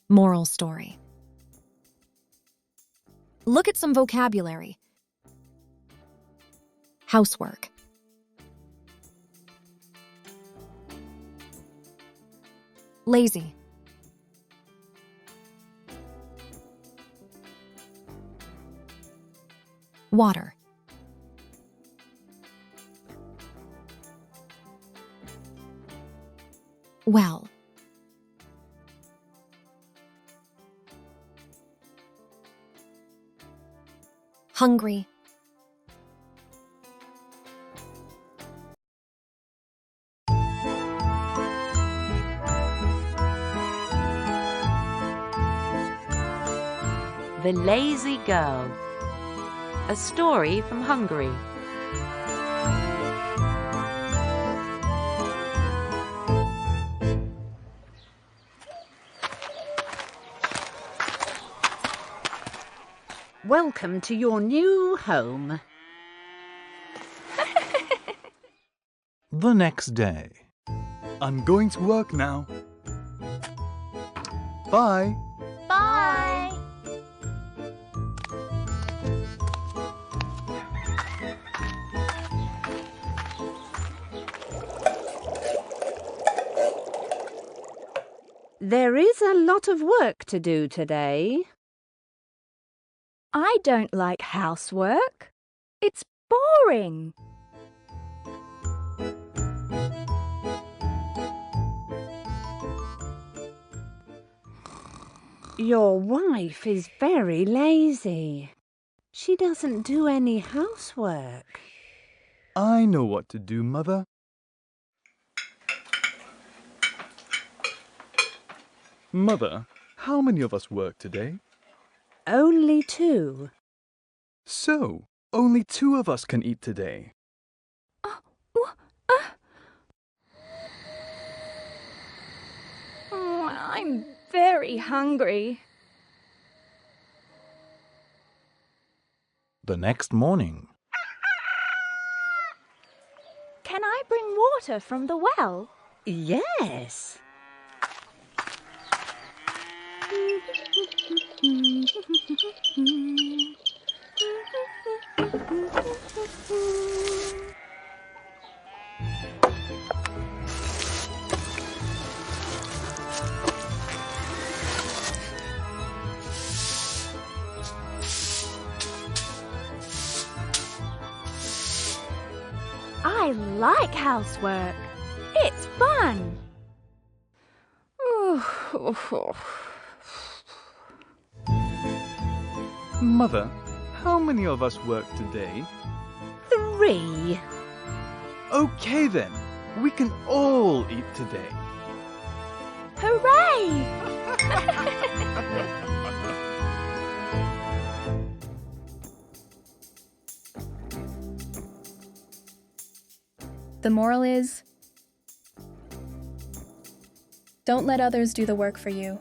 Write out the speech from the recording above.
Moral story. Look at some vocabulary. Housework. Lazy. Water. Well. Hungry. The Lazy Girl. A story from Hungary. Welcome to your new home. The next day. I'm going to work now. Bye. Bye. There is a lot of work to do today. I don't like housework. It's boring. Your wife is very lazy. She doesn't do any housework. I know what to do, Mother. Mother, how many of us work today? Only 2. So, only 2 of us can eat today. I'm very hungry. The next morning. Can I bring water from the well? Yes. I like housework. It's fun. Mother, how many of us work today? 3. Okay then, we can all eat today. Hooray! The moral is, don't let others do the work for you.